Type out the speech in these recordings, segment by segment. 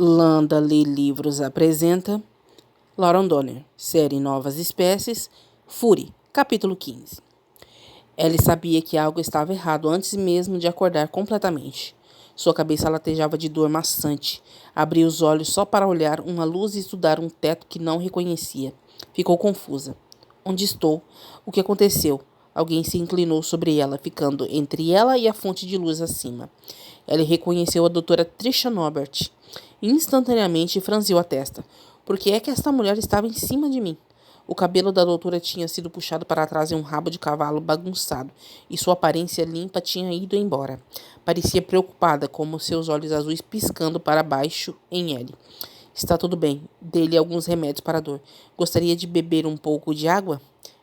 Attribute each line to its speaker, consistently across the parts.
Speaker 1: Landa Lê Livros apresenta Lauren Donner, série Novas Espécies, Fury, capítulo 15. Ellie sabia que algo estava errado antes mesmo de acordar completamente. Sua cabeça latejava de dor maçante. Abriu os olhos só para olhar uma luz e estudar um teto que não reconhecia. Ficou confusa. Onde estou? O que aconteceu? Alguém se inclinou sobre ela, ficando entre ela e a fonte de luz acima. Ela reconheceu a doutora Trisha Norbert. Instantaneamente franziu a testa. Por que é que esta mulher estava em cima de mim? O cabelo da doutora tinha sido puxado para trás em um rabo de cavalo bagunçado, e sua aparência limpa tinha ido embora. Parecia preocupada, como seus olhos azuis piscando para baixo em Ellie. Está tudo bem. Dê-lhe alguns remédios para a dor. Gostaria de beber um pouco de água?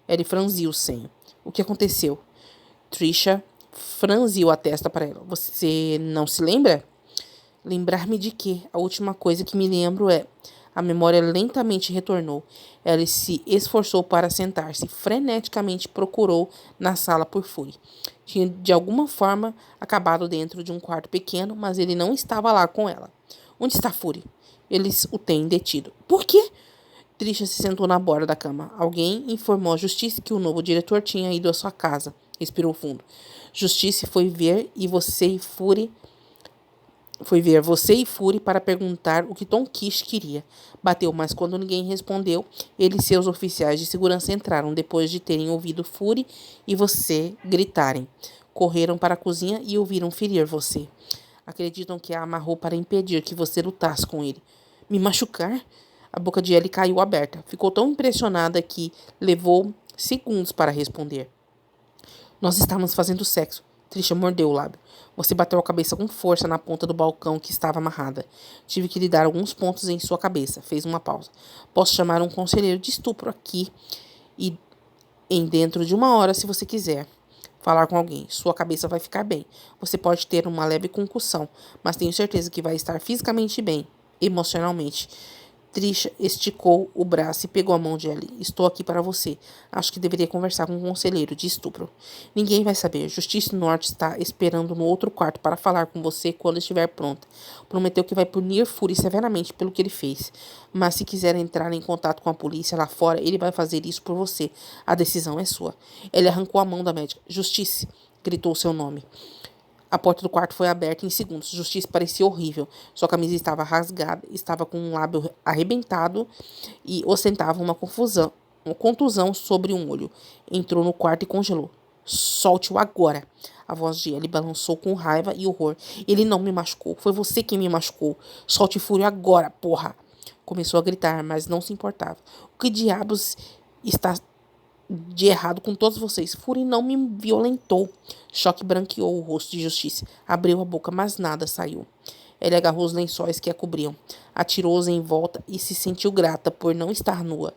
Speaker 1: Ellie franziu o senho. O que aconteceu? Trisha franziu a testa para ela. Você não se lembra? Lembrar-me de quê? A última coisa que me lembro é... A memória lentamente retornou. Ela se esforçou para sentar-se. Freneticamente procurou na sala por Fury. Tinha, de alguma forma, acabado dentro de um quarto pequeno, mas ele não estava lá com ela. Onde está Fury? Eles o têm detido. Por quê? Trisha se sentou na borda da cama. Alguém informou à Justiça que o novo diretor tinha ido à sua casa. Respirou fundo. Justiça foi ver você e Fury para perguntar o que Tom Kish queria. Bateu, mas quando ninguém respondeu, ele e seus oficiais de segurança entraram, depois de terem ouvido Fury e você gritarem. Correram para a cozinha e ouviram ferir você. Acreditam que a amarrou para impedir que você lutasse com ele. Me machucar? A boca de Ellie caiu aberta. Ficou tão impressionada que levou segundos para responder. Nós estávamos fazendo sexo. Trisha mordeu o lábio. Você bateu a cabeça com força na ponta do balcão que estava amarrada. Tive que lhe dar alguns pontos em sua cabeça. Fez uma pausa. Posso chamar um conselheiro de estupro aqui e em dentro de 1 hora, se você quiser falar com alguém. Sua cabeça vai ficar bem. Você pode ter uma leve concussão, mas tenho certeza que vai estar fisicamente bem, emocionalmente. Trisha esticou o braço e pegou a mão de Ellie. Estou aqui para você. Acho que deveria conversar com um conselheiro de estupro. Ninguém vai saber. Justiça Norte está esperando no outro quarto para falar com você quando estiver pronta. Prometeu que vai punir Fury severamente pelo que ele fez. Mas se quiser entrar em contato com a polícia lá fora, ele vai fazer isso por você. A decisão é sua. Ele arrancou a mão da médica. Justiça! Gritou seu nome. A porta do quarto foi aberta em segundos. Justiça parecia horrível. Sua camisa estava rasgada, estava com um lábio arrebentado e ostentava uma contusão sobre um olho. Entrou no quarto e congelou. Solte-o agora. A voz de Ellie balançou com raiva e horror. Ele não me machucou. Foi você quem me machucou. Solte Fúria agora, porra. Começou a gritar, mas não se importava. O que diabos está de errado com todos vocês? Fury não me violentou. Choque branqueou o rosto de Justiça. Abriu a boca, mas nada saiu. Ele agarrou os lençóis que a cobriam, atirou-os em volta e se sentiu grata por não estar nua.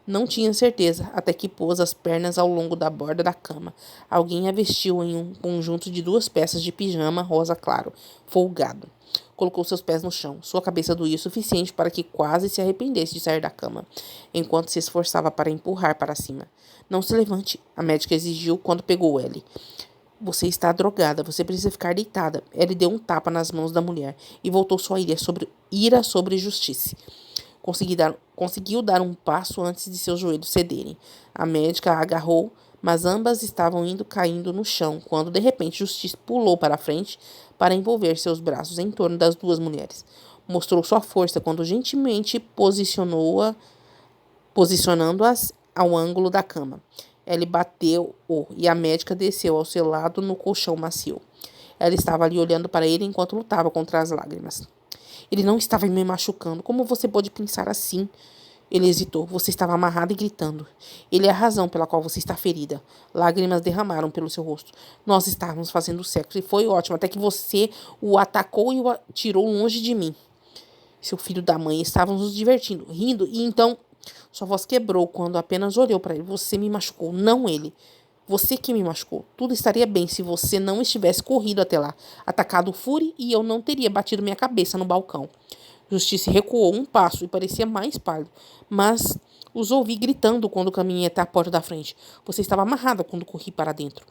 Speaker 1: Não tinha certeza, até que pôs as pernas ao longo da borda da cama. Alguém a vestiu em um conjunto de 2 peças de pijama rosa claro, folgado. Colocou seus pés no chão. Sua cabeça doía o suficiente para que quase se arrependesse de sair da cama, enquanto se esforçava para empurrar para cima. Não se levante, a médica exigiu quando pegou Ellie. Você está drogada, você precisa ficar deitada. Ellie deu um tapa nas mãos da mulher e voltou sua ira sobre Justiça. Conseguiu dar um passo antes de seus joelhos cederem. A médica a agarrou, mas ambas estavam caindo no chão, quando de repente Justiça pulou para a frente para envolver seus braços em torno das 2 mulheres. Mostrou sua força quando gentilmente posicionando-as ao ângulo da cama. Ele bateu-o e a médica desceu ao seu lado no colchão macio. Ela estava ali olhando para ele enquanto lutava contra as lágrimas. Ele não estava me machucando. Como você pode pensar assim? Ele hesitou. Você estava amarrada e gritando. Ele é a razão pela qual você está ferida. Lágrimas derramaram pelo seu rosto. Nós estávamos fazendo sexo e foi ótimo, até que você o atacou e o atirou longe de mim. Seu filho da mãe, estávamos nos divertindo, rindo, e então... Sua voz quebrou quando apenas olhou para ele. Você me machucou, não ele. Você que me machucou. Tudo estaria bem se você não estivesse corrido até lá, atacado o Fury, e eu não teria batido minha cabeça no balcão. Justiça recuou um passo e parecia mais pálido, mas os ouvi gritando quando caminhei até a porta da frente. Você estava amarrada quando corri para dentro.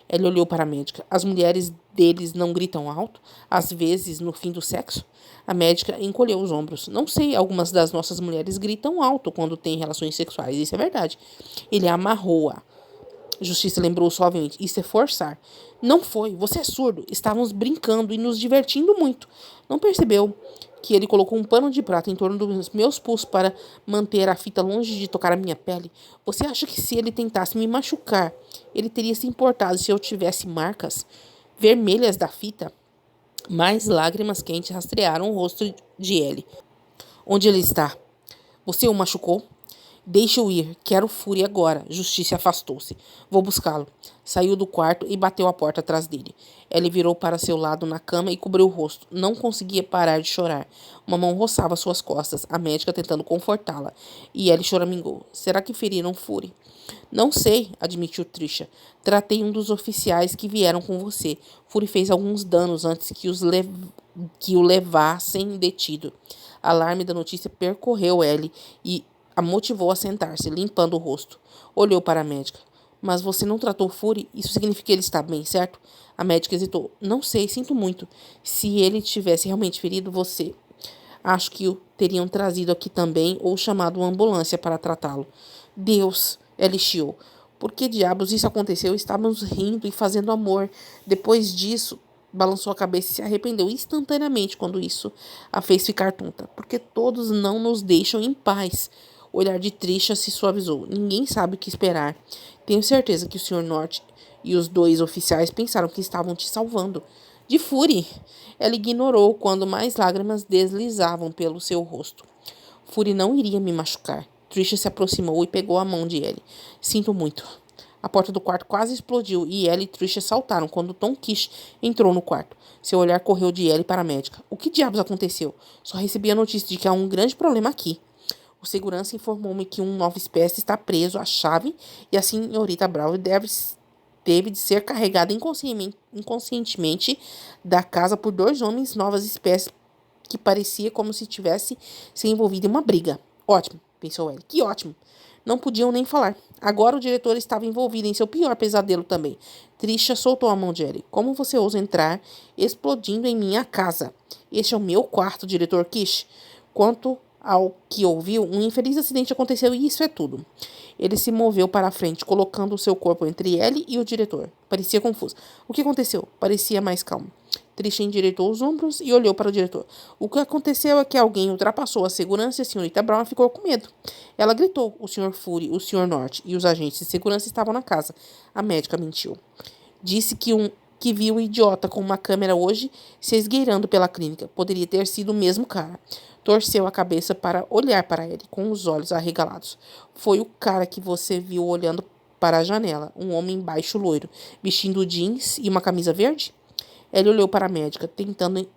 Speaker 1: Ele olhou para a médica. As mulheres deles não gritam alto? Às vezes, no fim do sexo? A médica encolheu os ombros. Não sei, algumas das nossas mulheres gritam alto quando têm relações sexuais. Isso é verdade. Ele amarrou-a. Justiça lembrou suavemente. Isso é forçar. Não foi. Você é surdo. Estávamos brincando e nos divertindo muito. Não percebeu que ele colocou um pano de prata em torno dos meus pulsos para manter a fita longe de tocar a minha pele? Você acha que se ele tentasse me machucar, ele teria se importado se eu tivesse marcas vermelhas da fita? Mais lágrimas quentes rastrearam o rosto de Ellie. Onde ele está? Você o machucou? Deixe-o ir. Quero fúria agora. Justiça afastou-se. Vou buscá-lo. Saiu do quarto e bateu a porta atrás dele. Ele virou para seu lado na cama e cobriu o rosto. Não conseguia parar de chorar. Uma mão roçava suas costas, a médica tentando confortá-la. E ele choramingou. Será que feriram Fury? Não sei, admitiu Trisha. Tratei um dos oficiais que vieram com você. Fury fez alguns danos antes que o levassem detido. Alarme da notícia percorreu Ellie e a motivou a sentar-se, limpando o rosto. Olhou para a médica. Mas você não tratou Fury? Isso significa que ele está bem, certo? A médica hesitou. Não sei, sinto muito. Se ele tivesse realmente ferido você, acho que o teriam trazido aqui também ou chamado uma ambulância para tratá-lo. Deus, ela chiou. Por que diabos isso aconteceu? Estávamos rindo e fazendo amor. Depois disso, balançou a cabeça e se arrependeu instantaneamente quando isso a fez ficar tonta. Porque todos não nos deixam em paz. O olhar de Trisha se suavizou. Ninguém sabe o que esperar. Tenho certeza que o Sr. North e os dois oficiais pensaram que estavam te salvando. De Fury. Ela ignorou quando mais lágrimas deslizavam pelo seu rosto. Fury não iria me machucar. Trisha se aproximou e pegou a mão de Ellie. Sinto muito. A porta do quarto quase explodiu e Ellie e Trisha saltaram quando Tom Kish entrou no quarto. Seu olhar correu de Ellie para a médica. O que diabos aconteceu? Só recebi a notícia de que há um grande problema aqui. O segurança informou-me que um nova espécie está preso à chave e a senhorita Brown teve de ser carregada inconscientemente da casa por dois homens novas espécies que parecia como se tivesse se envolvido em uma briga. Ótimo, pensou ele. Que ótimo. Não podiam nem falar. Agora o diretor estava envolvido em seu pior pesadelo também. Trisha soltou a mão de Ellie. Como você ousa entrar explodindo em minha casa? Este é o meu quarto, diretor Kish. Quanto ao que ouviu, um infeliz acidente aconteceu e isso é tudo. Ele se moveu para a frente, colocando o seu corpo entre ele e o diretor. Parecia confuso. O que aconteceu? Parecia mais calmo. Trisha endireitou os ombros e olhou para o diretor. O que aconteceu é que alguém ultrapassou a segurança e a senhorita Brown ficou com medo. Ela gritou. O Sr. Fury, o Sr. North e os agentes de segurança estavam na casa. A médica mentiu. Disse que viu o idiota com uma câmera hoje se esgueirando pela clínica. Poderia ter sido o mesmo cara. Torceu a cabeça para olhar para ele, com os olhos arregalados. Foi o cara que você viu olhando para a janela. Um homem baixo loiro, vestindo jeans e uma camisa verde? Ele olhou para a médica, tentando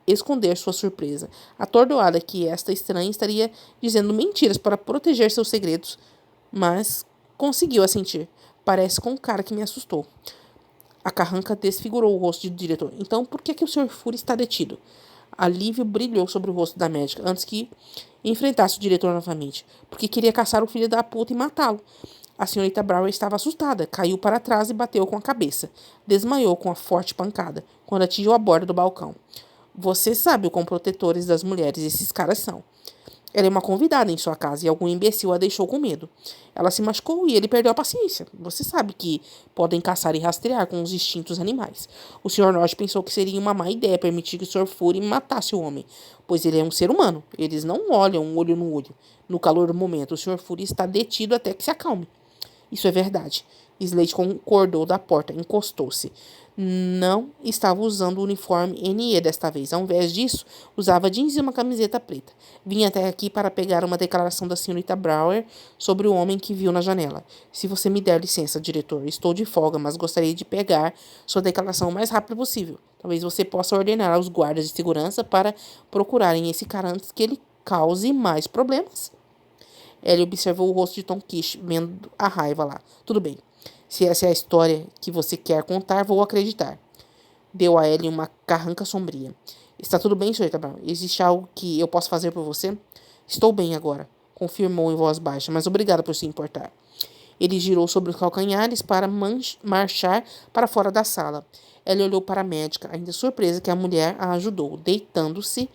Speaker 1: esconder sua surpresa, atordoada que esta estranha estaria dizendo mentiras para proteger seus segredos, mas conseguiu assentir. Parece com um cara que me assustou. A carranca desfigurou o rosto do diretor. Então, por que o Sr. Fury está detido? Alívio brilhou sobre o rosto da médica antes que enfrentasse o diretor novamente. Porque queria caçar o filho da puta e matá-lo. A senhorita Brown estava assustada, caiu para trás e bateu com a cabeça. Desmaiou com a forte pancada, quando atingiu a borda do balcão. Você sabe o quão protetores das mulheres esses caras são. Ela é uma convidada em sua casa e algum imbecil a deixou com medo. Ela se machucou e ele perdeu a paciência. Você sabe que podem caçar e rastrear com os instintos animais. O Sr. Norte pensou que seria uma má ideia permitir que o Sr. Fury matasse o homem, pois ele é um ser humano. Eles não olham um olho no olho. No calor do momento, o Sr. Fury está detido até que se acalme. Isso é verdade. Slade concordou da porta, encostou-se. Não estava usando o uniforme NE desta vez. Ao invés disso, usava jeans e uma camiseta preta. Vim até aqui para pegar uma declaração da senhorita Brower sobre o homem que viu na janela. Se você me der licença, diretor, estou de folga, mas gostaria de pegar sua declaração o mais rápido possível. Talvez você possa ordenar aos guardas de segurança para procurarem esse cara antes que ele cause mais problemas. Ellie observou o rosto de Tom Kish, vendo a raiva lá. Tudo bem. Se essa é a história que você quer contar, vou acreditar. Deu a Ellie uma carranca sombria. Está tudo bem, Sr. Brown? Existe algo que eu possa fazer por você? Estou bem agora, confirmou em voz baixa, mas obrigada por se importar. Ele girou sobre os calcanhares para marchar para fora da sala. Ela olhou para a médica, ainda surpresa que a mulher a ajudou. Deitando-se,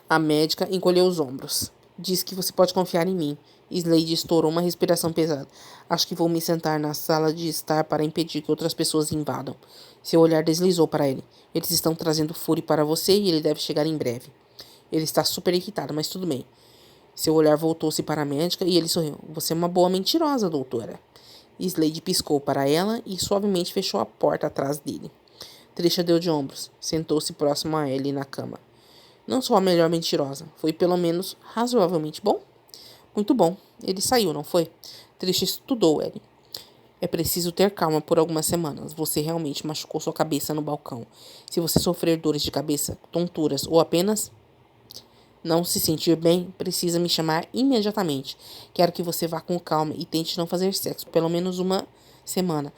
Speaker 1: a médica encolheu os ombros. Diz que você pode confiar em mim. Slade estourou uma respiração pesada. Acho que vou me sentar na sala de estar para impedir que outras pessoas invadam. Seu olhar deslizou para ele. Eles estão trazendo Fury para você e ele deve chegar em breve. Ele está super irritado, mas tudo bem. Seu olhar voltou-se para a médica e ele sorriu. Você é uma boa mentirosa, doutora. Slade piscou para ela e suavemente fechou a porta atrás dele. Trisha deu de ombros. Sentou-se próximo a ele na cama. Não sou a melhor mentirosa. Foi pelo menos razoavelmente bom? Muito bom. Ele saiu, não foi? Trisha estudou ele. É preciso ter calma por algumas semanas. Você realmente machucou sua cabeça no balcão. Se você sofrer dores de cabeça, tonturas ou apenas não se sentir bem, precisa me chamar imediatamente. Quero que você vá com calma e tente não fazer sexo pelo menos uma semana.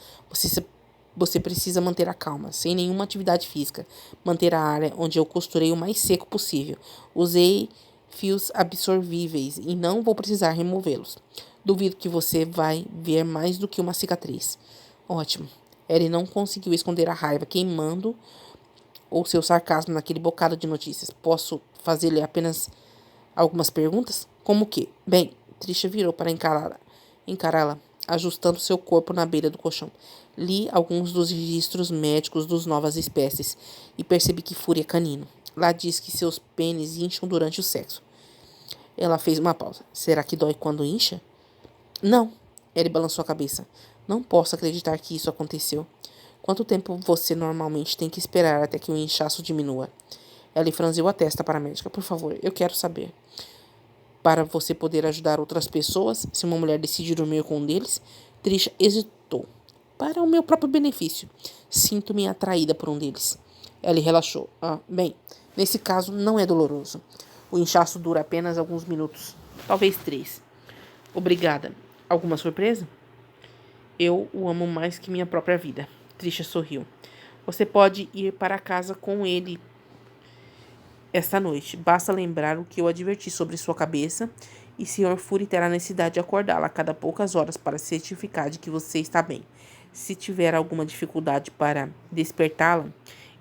Speaker 1: Você precisa manter a calma, sem nenhuma atividade física. Manter a área onde eu costurei o mais seco possível. Usei fios absorvíveis e não vou precisar removê-los. Duvido que você vai ver mais do que uma cicatriz. Ótimo. Ellie não conseguiu esconder a raiva queimando ou seu sarcasmo naquele bocado de notícias. Posso fazer-lhe apenas algumas perguntas? Como que? Bem, Trisha virou para encará-la, ajustando seu corpo na beira do colchão. Li alguns dos registros médicos dos novas espécies e percebi que Fury é canino. Lá diz que seus pênis incham durante o sexo. Ela fez uma pausa. Será que dói quando incha? Não. Ele balançou a cabeça. Não posso acreditar que isso aconteceu. Quanto tempo você normalmente tem que esperar até que o inchaço diminua? Ela franziu a testa para a médica. Por favor, eu quero saber. Para você poder ajudar outras pessoas, se uma mulher decide dormir com um deles, Trisha hesitou. Para o meu próprio benefício. Sinto-me atraída por um deles. Ela relaxou. Bem, nesse caso não é doloroso. O inchaço dura apenas alguns minutos. Talvez 3. Obrigada. Alguma surpresa? Eu o amo mais que minha própria vida. Trisha sorriu. Você pode ir para casa com ele esta noite. Basta lembrar o que eu adverti sobre sua cabeça e Sr. Fury terá necessidade de acordá-la a cada poucas horas para certificar de que você está bem. Se tiver alguma dificuldade para despertá-la,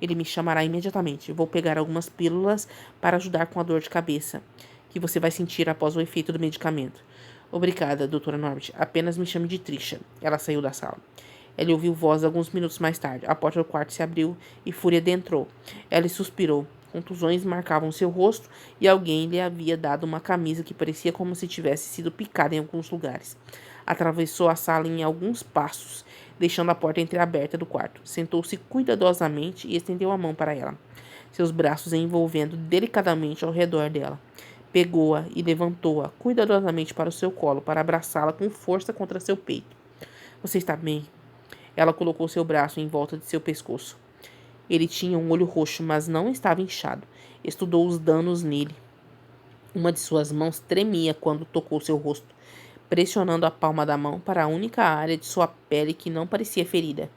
Speaker 1: ele me chamará imediatamente. Vou pegar algumas pílulas para ajudar com a dor de cabeça que você vai sentir após o efeito do medicamento. Obrigada, doutora Norbert. Apenas me chame de Trisha. Ela saiu da sala. Ele ouviu voz alguns minutos mais tarde. A porta do quarto se abriu e Fúria adentrou. Ela suspirou. Contusões marcavam seu rosto e alguém lhe havia dado uma camisa que parecia como se tivesse sido picada em alguns lugares. Atravessou a sala em alguns passos, deixando a porta entreaberta do quarto. Sentou-se cuidadosamente e estendeu a mão para ela, seus braços envolvendo delicadamente ao redor dela. Pegou-a e levantou-a cuidadosamente para o seu colo, para abraçá-la com força contra seu peito. Você está bem? Ela colocou seu braço em volta de seu pescoço. Ele tinha um olho roxo, mas não estava inchado. Estudou os danos nele. Uma de suas mãos tremia quando tocou seu rosto, pressionando a palma da mão para a única área de sua pele que não parecia ferida.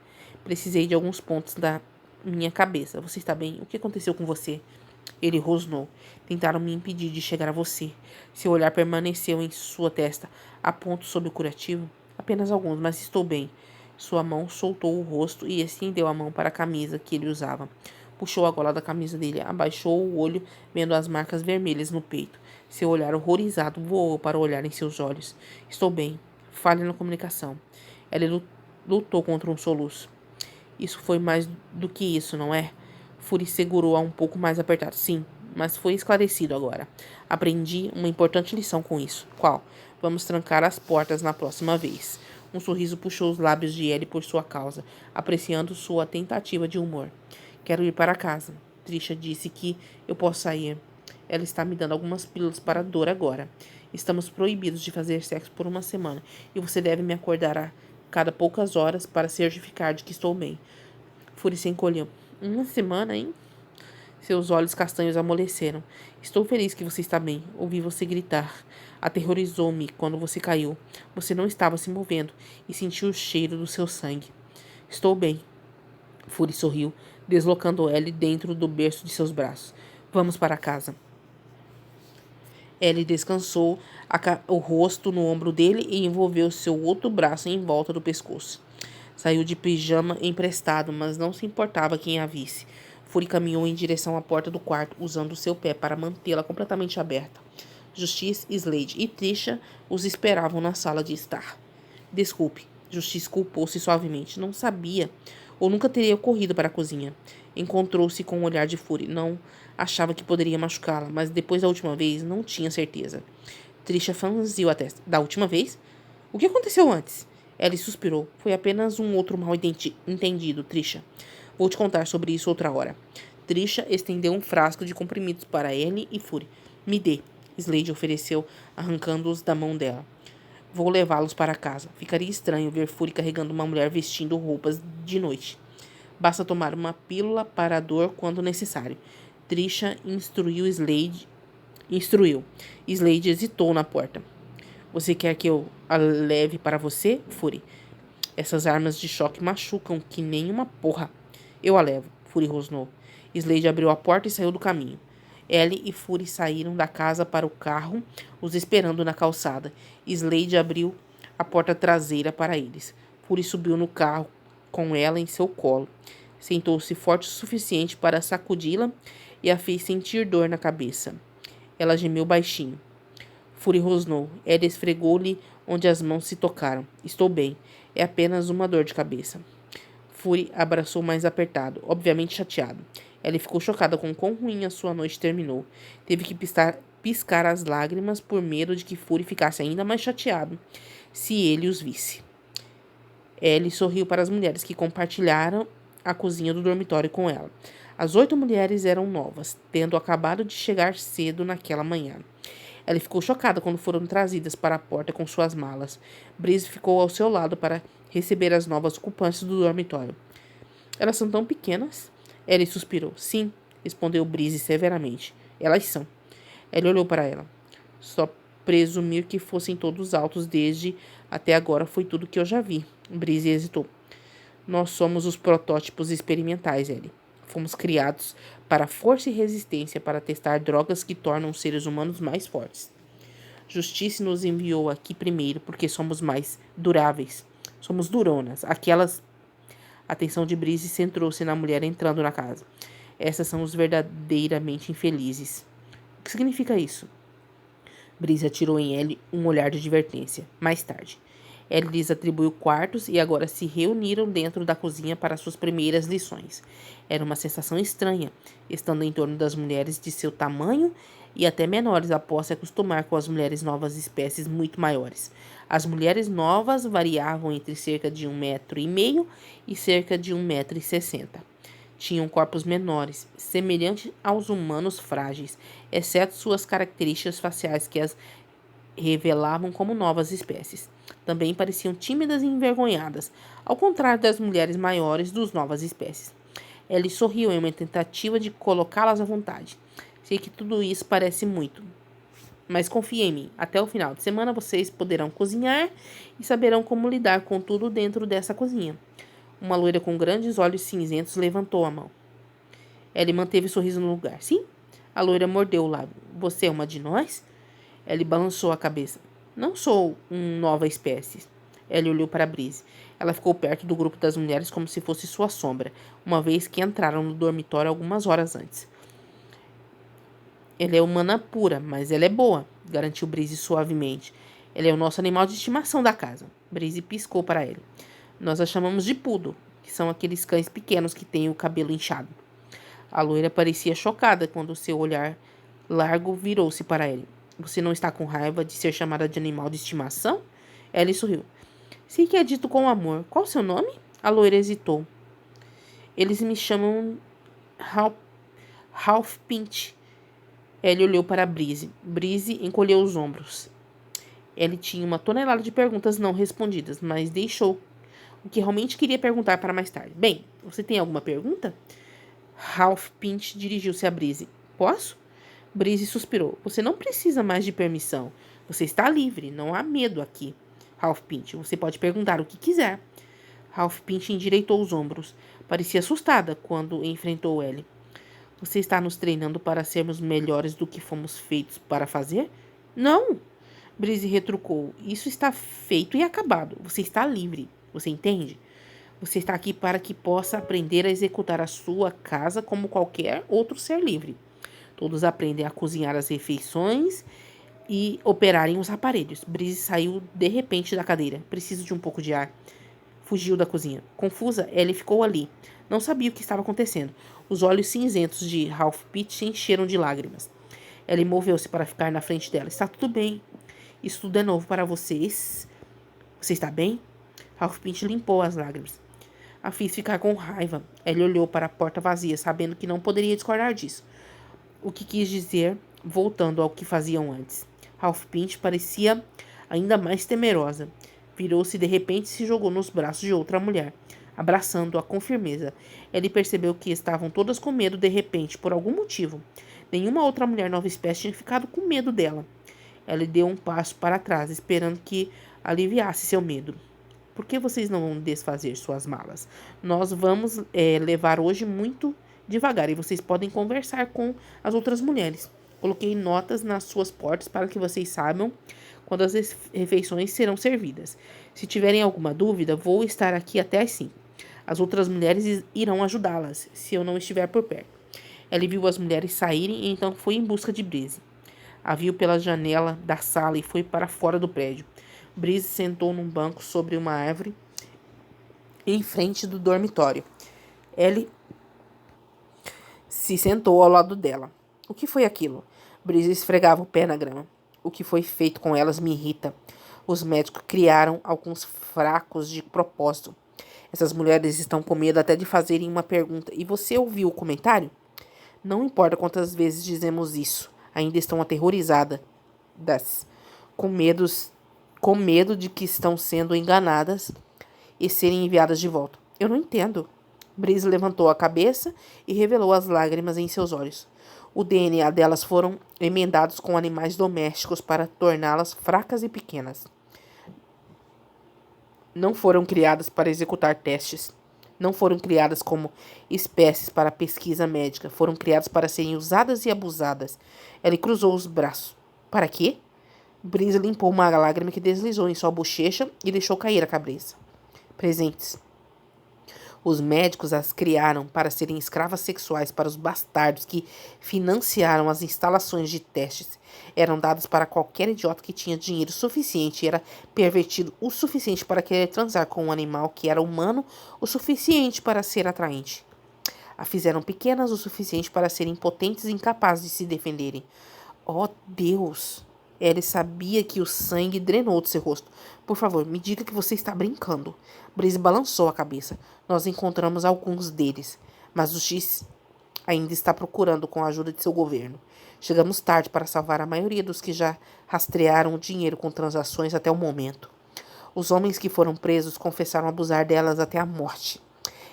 Speaker 1: Precisei de alguns pontos da minha cabeça. Você está bem? O que aconteceu com você? Ele rosnou. Tentaram me impedir de chegar a você. Seu olhar permaneceu em sua testa. Há pontos sob o curativo? Apenas alguns, mas estou bem. Sua mão soltou o rosto e estendeu a mão para a camisa que ele usava. Puxou a gola da camisa dele, abaixou o olho, vendo as marcas vermelhas no peito. Seu olhar horrorizado voou para o olhar em seus olhos. Estou bem. Falha na comunicação. Ela lutou contra um soluço. Isso foi mais do que isso, não é? Fury segurou-a um pouco mais apertado. Sim, mas foi esclarecido agora. Aprendi uma importante lição com isso. Qual? Vamos trancar as portas na próxima vez. Um sorriso puxou os lábios de Ellie por sua causa, apreciando sua tentativa de humor. Quero ir para casa. Trisha disse que eu posso sair. Ela está me dando algumas pílulas para a dor agora. Estamos proibidos de fazer sexo por uma semana e você deve me acordar a cada poucas horas para certificar de que estou bem. Fury se encolheu. Uma semana, hein? Seus olhos castanhos amoleceram. Estou feliz que você está bem. Ouvi você gritar. Aterrorizou-me quando você caiu. Você não estava se movendo e senti o cheiro do seu sangue. Estou bem. Fury sorriu, deslocando Ellie dentro do berço de seus braços. Vamos para casa. Ellie descansou o rosto no ombro dele e envolveu seu outro braço em volta do pescoço. Saiu de pijama emprestado, mas não se importava quem a visse. Fury caminhou em direção à porta do quarto, usando seu pé para mantê-la completamente aberta. Justice, Slade e Trisha os esperavam na sala de estar. Desculpe, Justice culpou-se suavemente. Não sabia, ou nunca teria ocorrido para a cozinha. Encontrou-se com um olhar de Fury. Não achava que poderia machucá-la, mas depois da última vez não tinha certeza. Trisha franziu a testa. Da última vez? O que aconteceu antes? Ellie suspirou. Foi apenas um outro mal entendido, Trisha. Vou te contar sobre isso outra hora. Trisha estendeu um frasco de comprimidos para Ellie e Fury. Me dê, Slade ofereceu, arrancando-os da mão dela. Vou levá-los para casa. Ficaria estranho ver Fury carregando uma mulher vestindo roupas de noite. Basta tomar uma pílula para a dor quando necessário. Trisha instruiu. Slade hesitou na porta. Você quer que eu a leve para você, Fury? Essas armas de choque machucam que nem uma porra. Eu a levo, Fury rosnou. Slade abriu a porta e saiu do caminho. Ellie e Fury saíram da casa para o carro, os esperando na calçada. Slade abriu a porta traseira para eles. Fury subiu no carro com ela em seu colo. Sentou-se forte o suficiente para sacudi-la e a fez sentir dor na cabeça. Ela gemeu baixinho. Fury rosnou. Ellie esfregou-lhe onde as mãos se tocaram. Estou bem. É apenas uma dor de cabeça. Fury abraçou mais apertado, obviamente chateado. Ellie ficou chocada com quão ruim a sua noite terminou. Teve que piscar as lágrimas por medo de que Fury ficasse ainda mais chateado se ele os visse. Ellie sorriu para as mulheres que compartilharam a cozinha do dormitório com ela. As 8 mulheres eram novas, tendo acabado de chegar cedo naquela manhã. Ela ficou chocada quando foram trazidas para a porta com suas malas. Breeze ficou ao seu lado para receber as novas ocupantes do dormitório. Elas são tão pequenas? Ellie suspirou. Sim, respondeu Breeze severamente. Elas são. Ellie olhou para ela. Só presumir que fossem todos altos desde até agora foi tudo que eu já vi. Breeze hesitou. Nós somos os protótipos experimentais, Ellie. Fomos criados para força e resistência para testar drogas que tornam os seres humanos mais fortes. Justice nos enviou aqui primeiro porque somos mais duráveis. Somos duronas. Aquelas... A atenção de Breeze centrou-se na mulher entrando na casa. Essas são os verdadeiramente infelizes. O que significa isso? Breeze atirou em Ellie um olhar de advertência. Mais tarde. Ellie lhes atribuiu quartos e agora se reuniram dentro da cozinha para suas primeiras lições. Era uma sensação estranha, estando em torno das mulheres de seu tamanho e até menores após se acostumar com as mulheres novas espécies muito maiores. As mulheres novas variavam entre cerca de 1,5 metro e cerca de 1,60 metro. Tinham corpos menores, semelhantes aos humanos frágeis, exceto suas características faciais que as revelavam como novas espécies. Também pareciam tímidas e envergonhadas, ao contrário das mulheres maiores dos novas espécies. Ellie sorriu em uma tentativa de colocá-las à vontade. Sei que tudo isso parece muito, mas confie em mim. Até o final de semana vocês poderão cozinhar e saberão como lidar com tudo dentro dessa cozinha. Uma loira com grandes olhos cinzentos levantou a mão. Ellie manteve o sorriso no lugar. Sim? A loira mordeu o lábio. Você é uma de nós? Ellie balançou a cabeça. Não sou uma nova espécie. Ellie olhou para Breeze. Ela ficou perto do grupo das mulheres como se fosse sua sombra, uma vez que entraram no dormitório algumas horas antes. Ela é humana pura, mas ela é boa, garantiu Breeze suavemente. Ela é o nosso animal de estimação da casa. Breeze piscou para ele. Nós a chamamos de poodle, que são aqueles cães pequenos que têm o cabelo inchado. A loira parecia chocada quando seu olhar largo virou-se para ele. Você não está com raiva de ser chamada de animal de estimação? Ellie sorriu. Sei que é dito com amor. Qual o seu nome? A loira hesitou. Eles me chamam Ralph Pinch. Ellie olhou para Breeze. Breeze encolheu os ombros. Ellie tinha uma tonelada de perguntas não respondidas, mas deixou o que realmente queria perguntar para mais tarde. Bem, você tem alguma pergunta? Ralph Pinch dirigiu-se a Breeze. Posso? Breeze suspirou. Você não precisa mais de permissão. Você está livre. Não há medo aqui. Ralph Pinch, você pode perguntar o que quiser. Ralph Pinch endireitou os ombros. Parecia assustada quando enfrentou Ellie. Você está nos treinando para sermos melhores do que fomos feitos para fazer? Não, Breeze retrucou. Isso está feito e acabado. Você está livre. Você entende? Você está aqui para que possa aprender a executar a sua casa como qualquer outro ser livre. Todos aprendem a cozinhar as refeições e operarem os aparelhos. Breeze saiu de repente da cadeira. Preciso de um pouco de ar. Fugiu da cozinha. Confusa, Ellie ficou ali. Não sabia o que estava acontecendo. Os olhos cinzentos de Ralph Pitt se encheram de lágrimas. Ellie moveu-se para ficar na frente dela. Está tudo bem. Isso tudo é novo para vocês. Você está bem? Ralph Pitt limpou as lágrimas. A fiz ficar com raiva. Ellie olhou para a porta vazia, sabendo que não poderia discordar disso. O que quis dizer, voltando ao que faziam antes. Ralph Pitt parecia ainda mais temerosa. Virou-se de repente e se jogou nos braços de outra mulher, abraçando-a com firmeza. Ele percebeu que estavam todas com medo de repente, por algum motivo. Nenhuma outra mulher nova espécie tinha ficado com medo dela. Ela deu um passo para trás, esperando que aliviasse seu medo. Por que vocês não vão desfazer suas malas? Nós vamos levar hoje muito devagar e vocês podem conversar com as outras mulheres. Coloquei notas nas suas portas para que vocês saibam quando as refeições serão servidas. Se tiverem alguma dúvida, vou estar aqui até às 5. As outras mulheres irão ajudá-las, se eu não estiver por perto. Ele viu as mulheres saírem e então foi em busca de Breeze. A viu pela janela da sala e foi para fora do prédio. Breeze sentou num banco sobre uma árvore em frente do dormitório. Ellie se sentou ao lado dela. O que foi aquilo? Breeze esfregava o pé na grama. O que foi feito com elas me irrita. Os médicos criaram alguns fracos de propósito. Essas mulheres estão com medo até de fazerem uma pergunta. E você ouviu o comentário? Não importa quantas vezes dizemos isso. Ainda estão aterrorizadas. Com medo de que estão sendo enganadas e serem enviadas de volta. Eu não entendo. Breeze levantou a cabeça e revelou as lágrimas em seus olhos. O DNA delas foram emendados com animais domésticos para torná-las fracas e pequenas. Não foram criadas para executar testes. Não foram criadas como espécies para pesquisa médica. Foram criadas para serem usadas e abusadas. Ele cruzou os braços. Para quê? Breeze limpou uma lágrima que deslizou em sua bochecha e deixou cair a cabeça. Presentes. Os médicos as criaram para serem escravas sexuais para os bastardos que financiaram as instalações de testes. Eram dados para qualquer idiota que tinha dinheiro suficiente e era pervertido o suficiente para querer transar com um animal que era humano o suficiente para ser atraente. A fizeram pequenas o suficiente para serem impotentes e incapazes de se defenderem. Oh, Deus! Ellie sabia que o sangue drenou de seu rosto. Por favor, me diga que você está brincando. Breeze balançou a cabeça. Nós encontramos alguns deles, mas o X ainda está procurando com a ajuda de seu governo. Chegamos tarde para salvar a maioria dos que já rastrearam o dinheiro com transações até o momento. Os homens que foram presos confessaram abusar delas até a morte.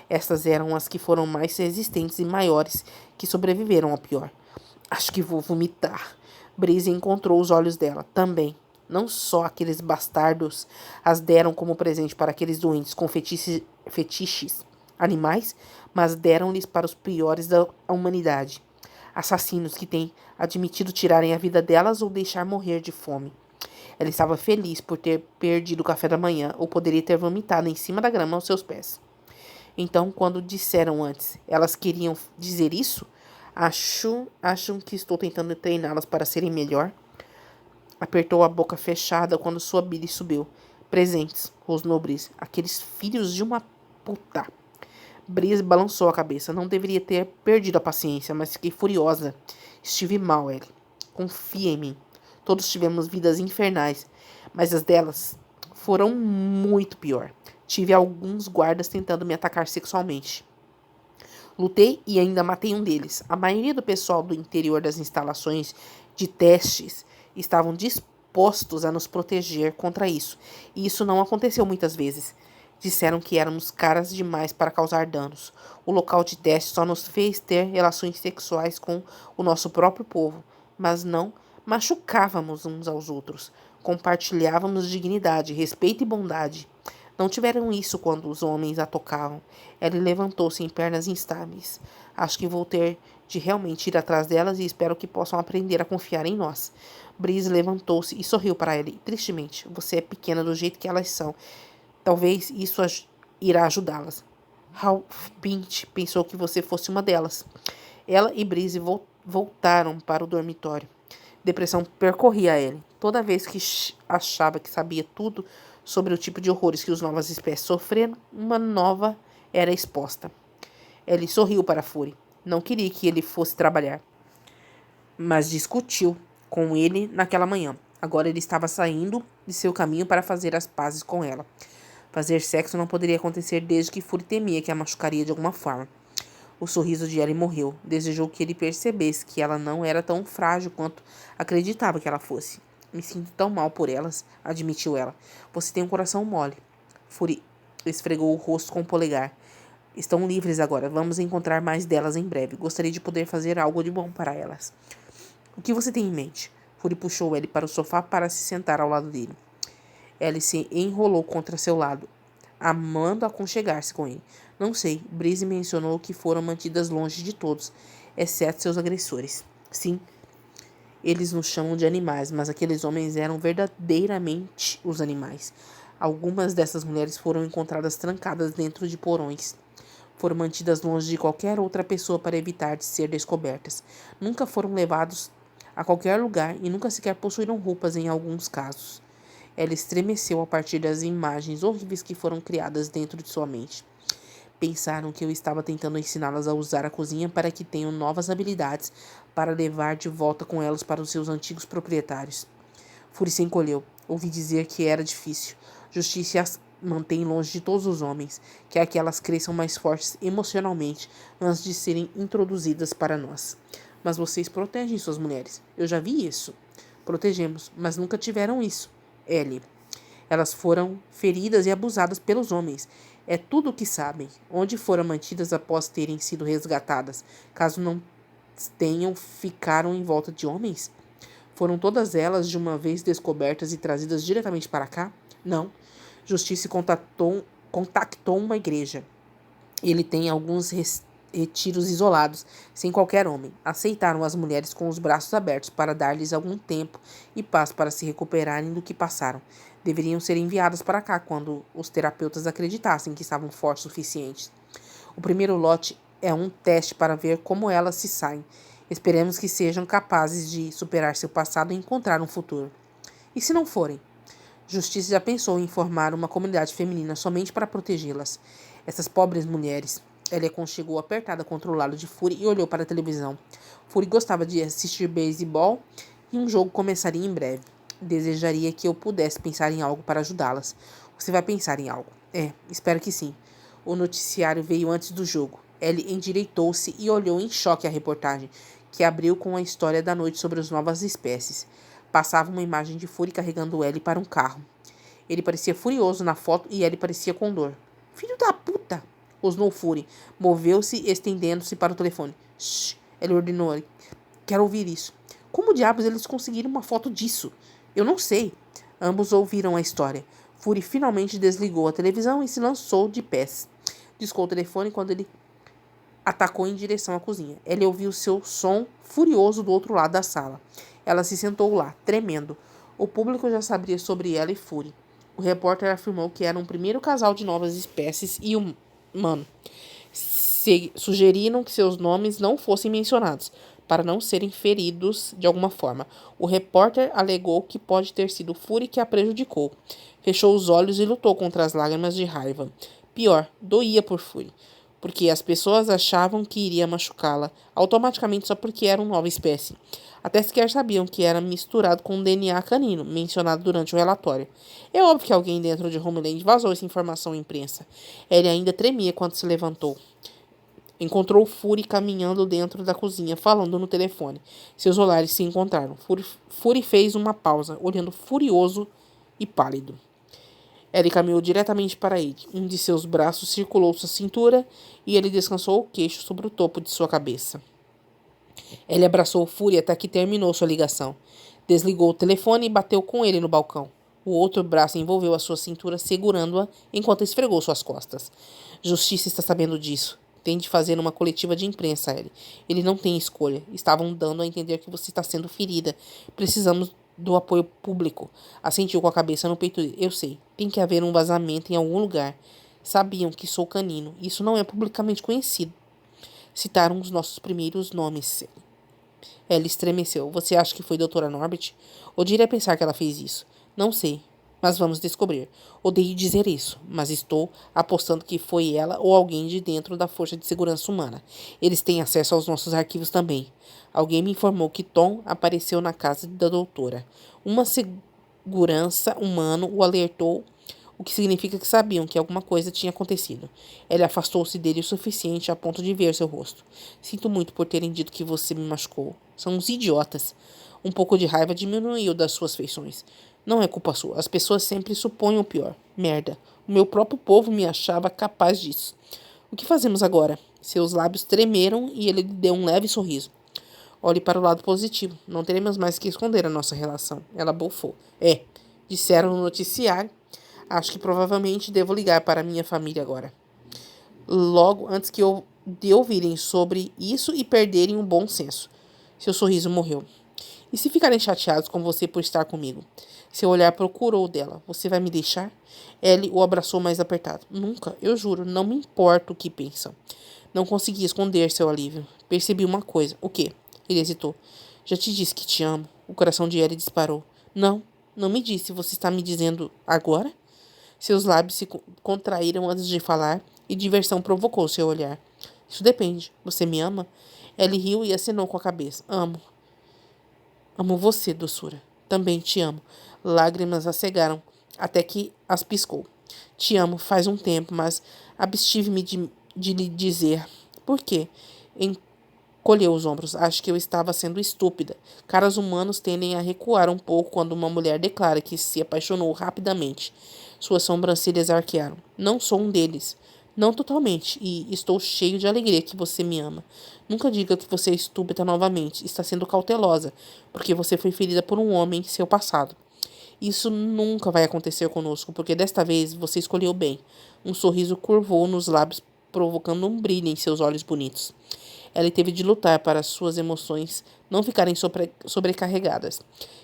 Speaker 1: Estas eram as que foram mais resistentes e maiores, que sobreviveram ao pior. Acho que vou vomitar. Breeze encontrou os olhos dela. Também. Não só aqueles bastardos as deram como presente para aqueles doentes com fetiches animais, mas deram-lhes para os piores da humanidade. Assassinos que têm admitido tirarem a vida delas ou deixar morrer de fome. Ela estava feliz por ter perdido o café da manhã ou poderia ter vomitado em cima da grama aos seus pés. Então, quando disseram antes, elas queriam dizer isso? Acham que estou tentando treiná-las para serem melhor? Apertou a boca fechada quando sua bile subiu. Presentes, rosnou Breeze. Aqueles filhos de uma puta. Breeze balançou a cabeça. Não deveria ter perdido a paciência, mas fiquei furiosa. Estive mal, Ellie. Confia em mim. Todos tivemos vidas infernais, mas as delas foram muito pior. Tive alguns guardas tentando me atacar sexualmente. Lutei e ainda matei um deles. A maioria do pessoal do interior das instalações de testes estavam dispostos a nos proteger contra isso. E isso não aconteceu muitas vezes. Disseram que éramos caras demais para causar danos. O local de teste só nos fez ter relações sexuais com o nosso próprio povo, mas não machucávamos uns aos outros. Compartilhávamos dignidade, respeito e bondade. Não tiveram isso quando os homens a tocavam. Ela levantou-se em pernas instáveis. Acho que vou ter de realmente ir atrás delas e espero que possam aprender a confiar em nós. Breeze levantou-se e sorriu para ele, tristemente. Você é pequena do jeito que elas são. Talvez isso irá ajudá-las. Ralph Pint pensou que você fosse uma delas. Ela e Breeze voltaram para o dormitório. Depressão percorria ele. Toda vez que achava que sabia tudo sobre o tipo de horrores que as novas espécies sofreram, uma nova era exposta. Ele sorriu para Fury. Não queria que ele fosse trabalhar, mas discutiu com ele naquela manhã. Agora ele estava saindo de seu caminho para fazer as pazes com ela. Fazer sexo não poderia acontecer desde que Fury temia que a machucaria de alguma forma. O sorriso de Ellie morreu. Desejou que ele percebesse que ela não era tão frágil quanto acreditava que ela fosse. Me sinto tão mal por elas, admitiu ela. Você tem um coração mole. Fury esfregou o rosto com o polegar. Estão livres agora. Vamos encontrar mais delas em breve. Gostaria de poder fazer algo de bom para elas. O que você tem em mente? Fury puxou Ellie para o sofá para se sentar ao lado dele. Ellie se enrolou contra seu lado, amando aconchegar-se com ele. Não sei. Breeze mencionou que foram mantidas longe de todos, exceto seus agressores. Sim, eles nos chamam de animais, mas aqueles homens eram verdadeiramente os animais. Algumas dessas mulheres foram encontradas trancadas dentro de porões. Foram mantidas longe de qualquer outra pessoa para evitar de ser descobertas. Nunca foram levados a qualquer lugar e nunca sequer possuíram roupas em alguns casos. Ela estremeceu a partir das imagens horríveis que foram criadas dentro de sua mente. Pensaram que eu estava tentando ensiná-las a usar a cozinha para que tenham novas habilidades para levar de volta com elas para os seus antigos proprietários. Fury se encolheu. Ouvi dizer que era difícil. Justiça as mantém longe de todos os homens, quer que elas cresçam mais fortes emocionalmente antes de serem introduzidas para nós. Mas vocês protegem suas mulheres. Eu já vi isso. Protegemos, mas nunca tiveram isso. Ellie. Elas foram feridas e abusadas pelos homens. É tudo o que sabem. Onde foram mantidas após terem sido resgatadas? Caso não tenham, ficaram em volta de homens? Foram todas elas de uma vez descobertas e trazidas diretamente para cá? Não. Justiça contactou uma igreja. Ele tem alguns retiros isolados, sem qualquer homem. Aceitaram as mulheres com os braços abertos para dar-lhes algum tempo e paz para se recuperarem do que passaram. Deveriam ser enviadas para cá quando os terapeutas acreditassem que estavam fortes o suficiente. O primeiro lote é um teste para ver como elas se saem. Esperemos que sejam capazes de superar seu passado e encontrar um futuro. E se não forem? Justiça já pensou em formar uma comunidade feminina somente para protegê-las. Essas pobres mulheres. Ela aconchegou apertada contra o lado de Fury e olhou para a televisão. Fury gostava de assistir beisebol e um jogo começaria em breve. Desejaria que eu pudesse pensar em algo para ajudá-las. Você vai pensar em algo? Espero que sim. O noticiário veio antes do jogo. Ellie endireitou-se e olhou em choque a reportagem, que abriu com a história da noite sobre as novas espécies. Passava uma imagem de Fury carregando Ellie para um carro. Ele parecia furioso na foto e Ellie parecia com dor. Filho da puta! Rosnou Fury. Moveu-se, estendendo-se para o telefone. Shh! Ele ordenou. Quero ouvir isso. Como diabos eles conseguiram uma foto disso? Eu não sei. Ambos ouviram a história. Fury finalmente desligou a televisão e se lançou de pés. Discou o telefone quando ele atacou em direção à cozinha. Ele ouviu seu som furioso do outro lado da sala. Ela se sentou lá, tremendo. O público já sabia sobre ela e Fury. O repórter afirmou que era um primeiro casal de novas espécies e humano. Sugeriram que seus nomes não fossem mencionados, para não serem feridos de alguma forma. O repórter alegou que pode ter sido Fury que a prejudicou. Fechou os olhos e lutou contra as lágrimas de raiva. Pior, doía por Fury, porque as pessoas achavam que iria machucá-la automaticamente só porque era uma nova espécie. Até sequer sabiam que era misturado com DNA canino, mencionado durante o relatório. É óbvio que alguém dentro de Homeland vazou essa informação à imprensa. Ele ainda tremia quando se levantou. Encontrou Fury caminhando dentro da cozinha, falando no telefone. Seus olhares se encontraram. Fury fez uma pausa, olhando furioso e pálido. Ele caminhou diretamente para ele. Um de seus braços circulou sua cintura e ele descansou o queixo sobre o topo de sua cabeça. Ele abraçou Fury até que terminou sua ligação. Desligou o telefone e bateu com ele no balcão. O outro braço envolveu a sua cintura, segurando-a enquanto esfregou suas costas. Justiça está sabendo disso. Tem de fazer uma coletiva de imprensa, Ellie. Ele não tem escolha. Estavam dando a entender que você está sendo ferida. Precisamos do apoio público. Assentiu com a cabeça no peito dele. Eu sei. Tem que haver um vazamento em algum lugar. Sabiam que sou canino. Isso não é publicamente conhecido. Citaram os nossos primeiros nomes. Ela estremeceu. Você acha que foi doutora Norbert? Odeia pensar que ela fez isso. Não sei, mas vamos descobrir. Odeio dizer isso, mas estou apostando que foi ela ou alguém de dentro da Força de Segurança Humana. Eles têm acesso aos nossos arquivos também. Alguém me informou que Tom apareceu na casa da doutora. Uma segurança humano o alertou, o que significa que sabiam que alguma coisa tinha acontecido. Ele afastou-se dele o suficiente a ponto de ver seu rosto. Sinto muito por terem dito que você me machucou. São uns idiotas. Um pouco de raiva diminuiu das suas feições. Não é culpa sua. As pessoas sempre supõem o pior. Merda. O meu próprio povo me achava capaz disso. O que fazemos agora? Seus lábios tremeram e ele lhe deu um leve sorriso. Olhe para o lado positivo. Não teremos mais que esconder a nossa relação. Ela bufou. Disseram no noticiário. Acho que provavelmente devo ligar para minha família agora. Logo antes de ouvirem sobre isso e perderem o bom senso. Seu sorriso morreu. E se ficarem chateados com você por estar comigo? Seu olhar procurou dela. Você vai me deixar? Ellie o abraçou mais apertado. Nunca, eu juro, não me importa o que pensam. Não consegui esconder seu alívio. Percebi uma coisa. O quê? Ele hesitou. Já te disse que te amo. O coração de Ellie disparou. Não, não me disse. Você está me dizendo agora? Seus lábios se contraíram antes de falar e diversão provocou seu olhar. Isso depende. Você me ama? Ellie riu e acenou com a cabeça. Amo. Amo você, doçura. Também te amo. Lágrimas a cegaram, até que as piscou. Te amo faz um tempo, mas abstive-me de lhe dizer. Por quê? Encolheu os ombros. Acho que eu estava sendo estúpida. Caras humanos tendem a recuar um pouco quando uma mulher declara que se apaixonou rapidamente. Suas sobrancelhas arquearam. Não sou um deles. Não totalmente, e estou cheio de alegria que você me ama. Nunca diga que você é estúpida novamente. Está sendo cautelosa, porque você foi ferida por um homem em seu passado. Isso nunca vai acontecer conosco, porque desta vez você escolheu bem. Um sorriso curvou nos lábios, provocando um brilho em seus olhos bonitos. Ela teve de lutar para suas emoções não ficarem sobrecarregadas.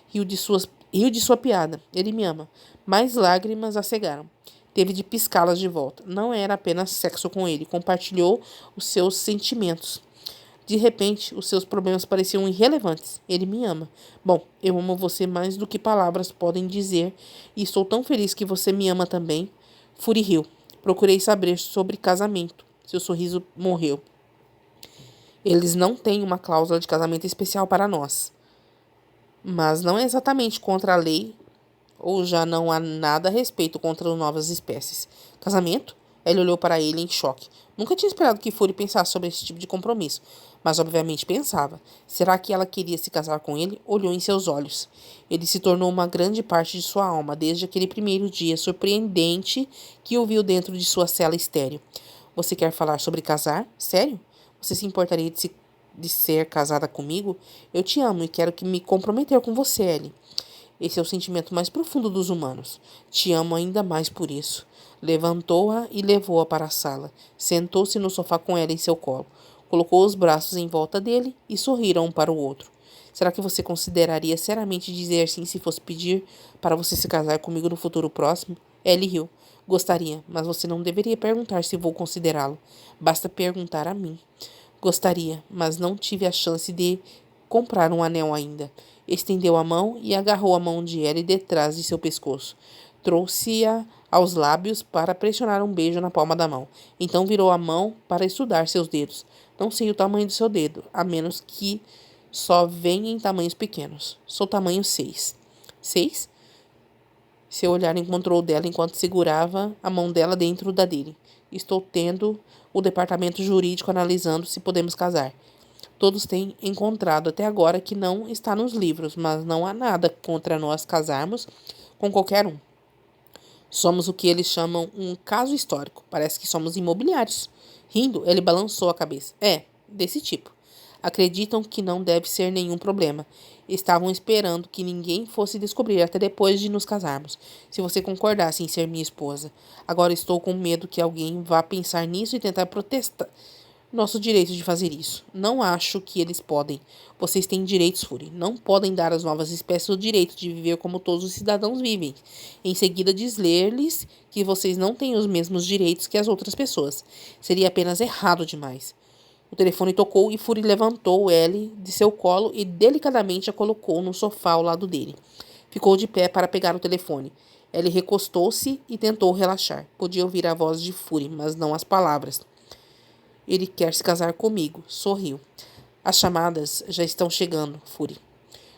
Speaker 1: Riu de sua piada. Ele me ama. Mais lágrimas a cegaram. Teve de piscá-las de volta. Não era apenas sexo com ele. Compartilhou os seus sentimentos. De repente, os seus problemas pareciam irrelevantes. Ele me ama. Bom, eu amo você mais do que palavras podem dizer. E estou tão feliz que você me ama também. Fury riu. Procurei saber sobre casamento. Seu sorriso morreu. Eles não têm uma cláusula de casamento especial para nós. Mas não é exatamente contra a lei, ou já não há nada a respeito contra novas espécies. Casamento? Ele olhou para ele em choque. Nunca tinha esperado que Fury pensasse sobre esse tipo de compromisso, mas obviamente pensava. Será que ela queria se casar com ele? Olhou em seus olhos. Ele se tornou uma grande parte de sua alma desde aquele primeiro dia surpreendente que o viu dentro de sua cela estéril. Você quer falar sobre casar? Sério? Você se importaria de ser casada comigo? Eu te amo e quero que me comprometer com você, Ellie. Esse é o sentimento mais profundo dos humanos. Te amo ainda mais por isso. Levantou-a e levou-a para a sala. Sentou-se no sofá com ela em seu colo. Colocou os braços em volta dele e sorriram um para o outro. Será que você consideraria seriamente dizer sim se fosse pedir para você se casar comigo no futuro próximo? Ellie riu. Gostaria, mas você não deveria perguntar se vou considerá-lo. Basta perguntar a mim. Gostaria, mas não tive a chance de comprar um anel ainda. Estendeu a mão e agarrou a mão de Ellie detrás de seu pescoço. Trouxe-a aos lábios para pressionar um beijo na palma da mão. Então virou a mão para estudar seus dedos. Não sei o tamanho do seu dedo, a menos que só venha em tamanhos pequenos. Sou tamanho 6. 6? Seu olhar encontrou o dela enquanto segurava a mão dela dentro da dele. Estou tendo o departamento jurídico analisando se podemos casar. Todos têm encontrado até agora que não está nos livros, mas não há nada contra nós casarmos com qualquer um. Somos o que eles chamam um caso histórico. Parece que somos imobiliários. Rindo, ele balançou a cabeça. Desse tipo. Acreditam que não deve ser nenhum problema. Estavam esperando que ninguém fosse descobrir até depois de nos casarmos, se você concordasse em ser minha esposa. Agora estou com medo que alguém vá pensar nisso e tentar protestar nosso direito de fazer isso. Não acho que eles podem. Vocês têm direitos, Fury. Não podem dar às novas espécies o direito de viver como todos os cidadãos vivem. Em seguida, dizer-lhes que vocês não têm os mesmos direitos que as outras pessoas. Seria apenas errado demais. O telefone tocou e Fury levantou Ellie de seu colo e delicadamente a colocou no sofá ao lado dele. Ficou de pé para pegar o telefone. Ellie recostou-se e tentou relaxar. Podia ouvir a voz de Fury, mas não as palavras. Ele quer se casar comigo. Sorriu. As chamadas já estão chegando, Fury.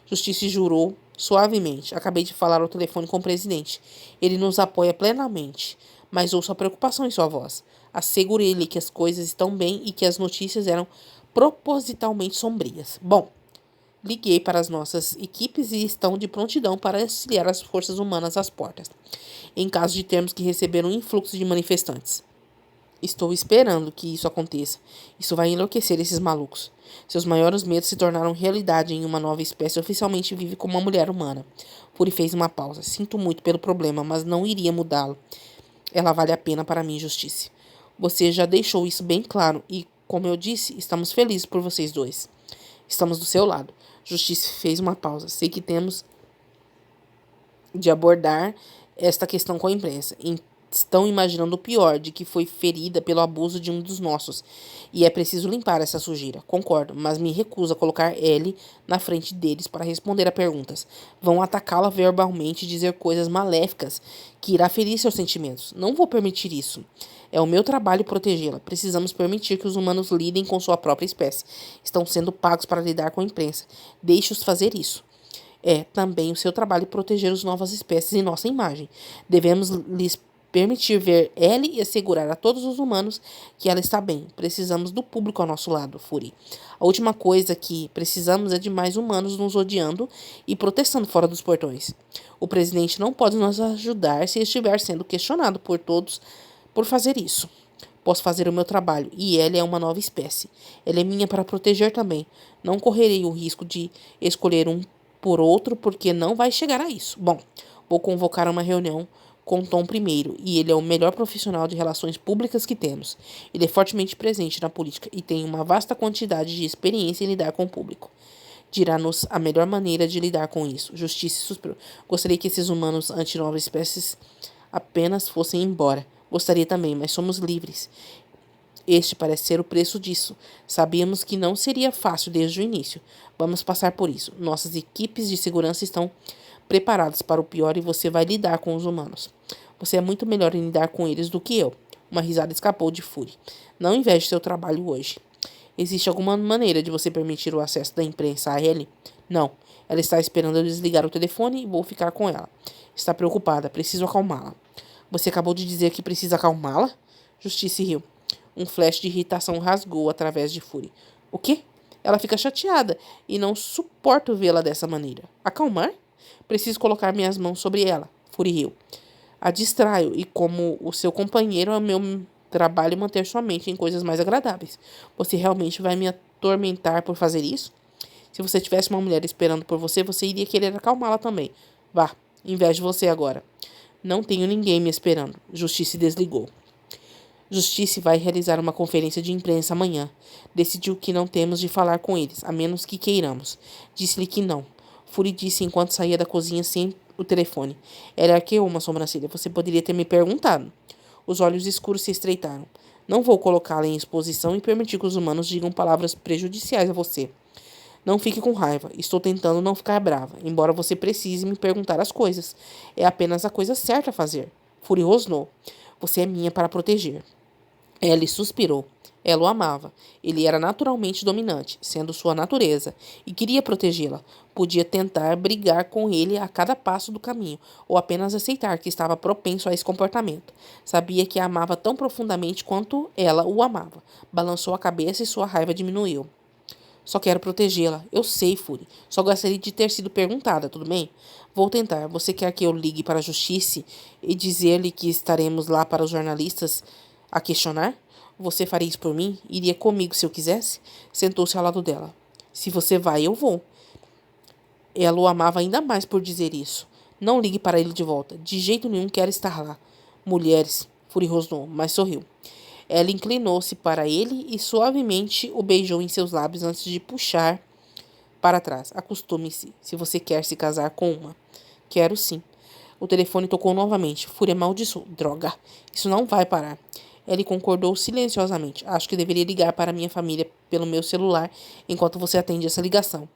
Speaker 1: Justiça jurou suavemente. Acabei de falar ao telefone com o presidente. Ele nos apoia plenamente, mas ouço a preocupação em sua voz. Assegurei-lhe que as coisas estão bem e que as notícias eram propositalmente sombrias. Bom, liguei para as nossas equipes e estão de prontidão para auxiliar as forças humanas às portas, em caso de termos que receber um influxo de manifestantes. Estou esperando que isso aconteça. Isso vai enlouquecer esses malucos. Seus maiores medos se tornaram realidade em uma nova espécie oficialmente vive como uma mulher humana. Fury fez uma pausa. Sinto muito pelo problema, mas não iria mudá-lo. Ela vale a pena para mim, Justiça. Você já deixou isso bem claro e, como eu disse, estamos felizes por vocês dois. Estamos do seu lado. Justiça fez uma pausa. Sei que temos de abordar esta questão com a imprensa. Estão imaginando o pior, de que foi ferida pelo abuso de um dos nossos. E é preciso limpar essa sujeira. Concordo, mas me recuso a colocar Ellie na frente deles para responder a perguntas. Vão atacá-la verbalmente e dizer coisas maléficas que irá ferir seus sentimentos. Não vou permitir isso. É o meu trabalho protegê-la. Precisamos permitir que os humanos lidem com sua própria espécie. Estão sendo pagos para lidar com a imprensa. Deixe-os fazer isso. É também o seu trabalho proteger as novas espécies em nossa imagem. Devemos lhes permitir ver Ellie e assegurar a todos os humanos que ela está bem. Precisamos do público ao nosso lado, Fury. A última coisa que precisamos é de mais humanos nos odiando e protestando fora dos portões. O presidente não pode nos ajudar se estiver sendo questionado por todos por fazer isso. Posso fazer o meu trabalho e Ellie é uma nova espécie. Ela é minha para proteger também. Não correrei o risco de escolher um por outro porque não vai chegar a isso. Bom, vou convocar uma reunião com Tom primeiro, e ele é o melhor profissional de relações públicas que temos. Ele é fortemente presente na política e tem uma vasta quantidade de experiência em lidar com o público. Dirá-nos a melhor maneira de lidar com isso. Justiça suspirou. Gostaria que esses humanos anti-novas espécies apenas fossem embora. Gostaria também, mas somos livres. Este parece ser o preço disso. Sabíamos que não seria fácil desde o início. Vamos passar por isso. Nossas equipes de segurança estão preparadas para o pior e você vai lidar com os humanos. Você é muito melhor em lidar com eles do que eu. Uma risada escapou de Fury. Não inveje seu trabalho hoje. Existe alguma maneira de você permitir o acesso da imprensa a ele? Não. Ela está esperando eu desligar o telefone e vou ficar com ela. Está preocupada. Preciso acalmá-la. Você acabou de dizer que precisa acalmá-la? Justiça riu. Um flash de irritação rasgou através de Fury. O quê? Ela fica chateada e não suporto vê-la dessa maneira. Acalmar? Preciso colocar minhas mãos sobre ela. Fury riu. A distraio e, como o seu companheiro, é meu trabalho manter sua mente em coisas mais agradáveis. Você realmente vai me atormentar por fazer isso? Se você tivesse uma mulher esperando por você, você iria querer acalmá-la também. Vá, invejo você agora. Não tenho ninguém me esperando. Justiça desligou. Justiça vai realizar uma conferência de imprensa amanhã. Decidiu que não temos de falar com eles, a menos que queiramos. Disse-lhe que não. Fury disse enquanto saía da cozinha sem o telefone. Ela arqueou uma sobrancelha. Você poderia ter me perguntado. Os olhos escuros se estreitaram. Não vou colocá-la em exposição e permitir que os humanos digam palavras prejudiciais a você. Não fique com raiva. Estou tentando não ficar brava, embora você precise me perguntar as coisas. É apenas a coisa certa a fazer. Fury rosnou. Você é minha para proteger. Ellie suspirou. Ela o amava. Ele era naturalmente dominante, sendo sua natureza, e queria protegê-la. Podia tentar brigar com ele a cada passo do caminho, ou apenas aceitar que estava propenso a esse comportamento. Sabia que a amava tão profundamente quanto ela o amava. Balançou a cabeça e sua raiva diminuiu. Só quero protegê-la. Eu sei, Fury. Só gostaria de ter sido perguntada, tudo bem? Vou tentar. Você quer que eu ligue para a justiça e dizer-lhe que estaremos lá para os jornalistas a questionar? Você faria isso por mim? Iria comigo se eu quisesse? Sentou-se ao lado dela. Se você vai, eu vou. Ela o amava ainda mais por dizer isso. Não ligue para ele de volta. De jeito nenhum quero estar lá. Mulheres, Fury rosnou, mas sorriu. Ela inclinou-se para ele e suavemente o beijou em seus lábios antes de puxar para trás. Acostume-se, se você quer se casar com uma. Quero sim. O telefone tocou novamente. Fúria amaldiçoou. Droga, isso não vai parar. Ele concordou silenciosamente. Acho que deveria ligar para minha família pelo meu celular enquanto você atende essa ligação.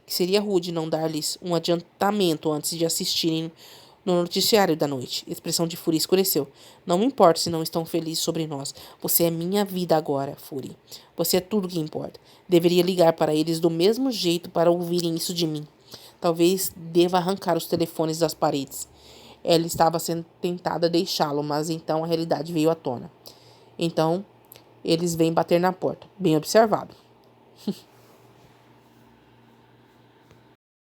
Speaker 1: Que seria rude não dar-lhes um adiantamento antes de assistirem no noticiário da noite. A expressão de Fúria escureceu. Não me importa se não estão felizes sobre nós. Você é minha vida agora, Fúria. Você é tudo que importa. Deveria ligar para eles do mesmo jeito para ouvirem isso de mim. Talvez deva arrancar os telefones das paredes. Ela estava sendo tentada a deixá-lo, mas então a realidade veio à tona. Então, eles vêm bater na porta. Bem observado.